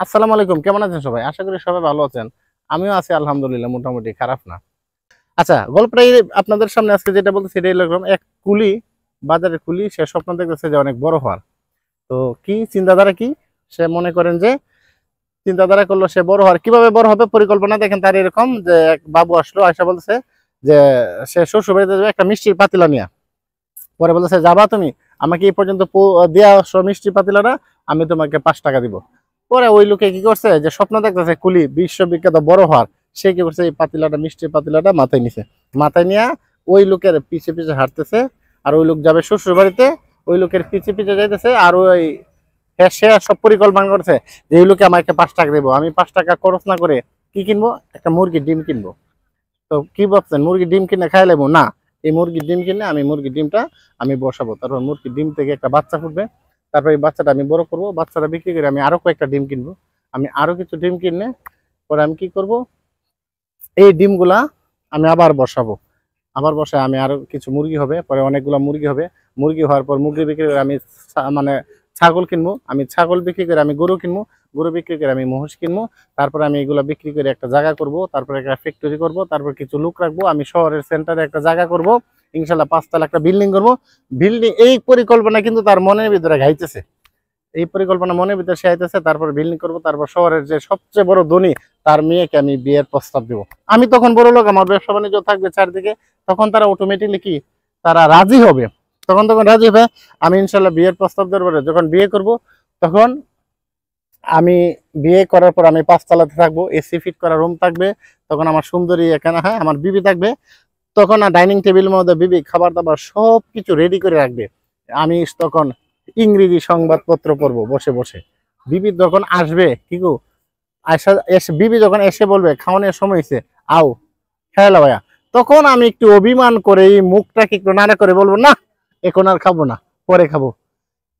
আসসালামু আলাইকুম, কেমন আছেন সবাই? আশা করি সবাই ভালো আছেন। আমিও আছি আলহামদুলিল্লাহ, মোটামুটি খারাপ না। আচ্ছা, গল্পটা আপনাদের সামনে আজকে যেটা বলতেছি সেটা এরকম। এক কুলি, বাজারের কুলি, সে স্বপ্ন দেখতেছে যে অনেক বড় হওয়ার। তো কি চিন্তাধারা কি? সে মনে করেন যে চিন্তাধারা করলো সে বড় হওয়ার। কিভাবে বড় হবে পরিকল্পনা দেখেন তার এরকম যে এক বাবু আসলো, আয়সা বলতেছে যে সে শ্বশুর বাড়িতে যাবে একটা মিষ্টির পাতিলা নিয়ে। পরে বলতেছে, যাবা তুমি? আমাকে এই পর্যন্ত দেয়া আসো মিষ্টির পাতিলাটা, আমি তোমাকে 5 টাকা দিব। পরে ওই লোকে কি করছে, যে স্বপ্ন দেখতেছে কুলি বিশ্ববিখ্যাত বড় হওয়ার, সে কি করছে, এই পাতিলাটা, মিষ্টির পাতিলাটা মাথায় নিছে। মাথায় নিয়ে ওই লোকের পিছে পিছে হাঁটতেছে। আর ওই লোক যাবে শ্বশুর বাড়িতে, ওই লোকের পিছে পিছে যাইতেছে। আর ওই সে সব পরিকল্পনা করছে যে এই লোকে আমাকে 5 টাকা দেবো, আমি 5 টাকা খরচ না করে কি কিনবো, একটা মুরগির ডিম কিনবো। তো কি ভাবছেন, মুরগির ডিম কিনে খাই লাগবো না? এই মুরগির ডিম কিনে আমি মুরগির ডিমটা আমি বসাবো, তারপর মুরগির ডিম থেকে একটা বাচ্চা ফুটবে। তারপর এই বাচ্চাটা আমি বড় করবো, বাচ্চাটা বিক্রি করে আমি আরো কয়েকটা ডিম কিনবো। আমি আরো কিছু ডিম কিনে পরে আমি কি করব, এই ডিমগুলা আমি আবার বসাবো। আবার বসায় আমি আরো কিছু মুরগি হবে, পরে অনেকগুলা মুরগি হবে। মুরগি হওয়ার পর মুরগি বিক্রি করে আমি মানে ছাগল কিনবো। আমি ছাগল বিক্রি করে আমি গরু কিনবো। গরু বিক্রি করে আমি মহিষ কিনবো। তারপর আমি এগুলা বিক্রি করে একটা জায়গা করব, তারপর একটা ফ্যাক্টরি করব, তারপর কিছু লোক রাখবো। আমি শহরের সেন্টারে একটা জায়গা করব, ইনশাল্লাহ 5 তলা একটা বিল্ডিং করব। বিল্ডিং, এই পরিকল্পনা কিন্তু তার মনের ভিতরে ঘাইতেছে। এই পরিকল্পনা মনের ভিতরে সে আইতেছে, তারপর বিল্ডিং করব, তারপর শহরের যে সবচেয়ে বড় ধনী তার মেয়েকে আমি বিয়ের প্রস্তাব দেবো। আমি তখন বড় লোক, আমার ব্যবসা বাণিজ্য থাকবে চারদিকে, তখন তারা অটোমেটিকলি কি, তারা রাজি হবে। তখন তখন রাজি হবে। আমি ইনশাল্লাহ বিয়ের প্রস্তাব দেওয়ার পরে যখন বিয়ে করব, তখন আমি বিয়ে করার পর আমি 5 তলাতে থাকবো, এসি ফিট করা রুম থাকবে। তখন আমার সুন্দরী এখানে, হ্যাঁ, আমার বিবি থাকবে। তখন ডাইনিং টেবিলের মধ্যে বিবি খাবার দাবার সব কিছু রেডি করে রাখবে। আমি তখন ইংরেজি সংবাদপত্র পড়বো বসে বসে। বিবি যখন আসবে, কি গো, আসা এসে বিবি যখন এসে বলবে খাওয়ানোর সময় হয়েছে, আও খেলা ভাইয়া, তখন আমি একটু অভিমান করে এই মুখটাকে একটু নাড়া করে বলবো, না এখন আর খাবো না, পরে খাবো।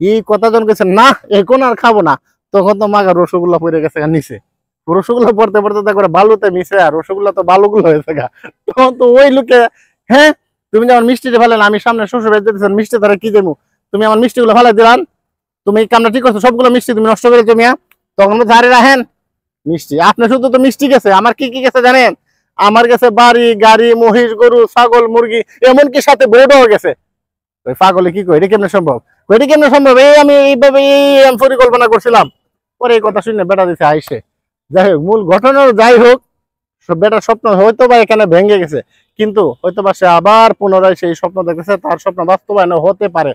এই কথা যখন গেছে, না এখন আর খাবো না, তখন তো মাগা রসগোল্লা পড়ে গেছে নিচে। রসগোল্লা পড়তে পড়তে তারপরে বালুতে মিশে, আর রসগোল্লা তো বালুগুলো হয়েছে গা। তখন তো ওই লোকে, হ্যাঁ, তুমি যেমন মিষ্টিতে ফেলেন, আমি সামনে শ্বশুর বাড়ি যেতেছেন, মিষ্টি তারা কি দেবো, তুমি আমার মিষ্টিগুলো ফেলাই দিলাম, তুমি এই কামটা ঠিক করছো, সবগুলো মিষ্টি তুমি নষ্ট করে তুমি। তখন বলছে, আরে রাহেন, মিষ্টি আপনার শুধু তো মিষ্টি গেছে, আমার কি কি গেছে জানেন? আমার কাছে বাড়ি গাড়ি, মহিষ গরু ছাগল মুরগি, এমনকি সাথে বউটাও গেছে। ওই পাগলে কি কই, এটা কেমনে সম্ভব? এটা কেমনে সম্ভব? এই আমি এইভাবে আমি পরিকল্পনা করছিলাম। পরে এই কথা শুনে বেটা দিছে আইসে। যাই হোক, মূল ঘটনা যাই হোক, বেটার স্বপ্ন হয়তো বা এখানে ভেঙে গেছে, কিন্তু হয়তো বা সে আবার পুনরায় সেই স্বপ্ন দেখতেছে, তার স্বপ্ন বাস্তবায়ন হতে পারে।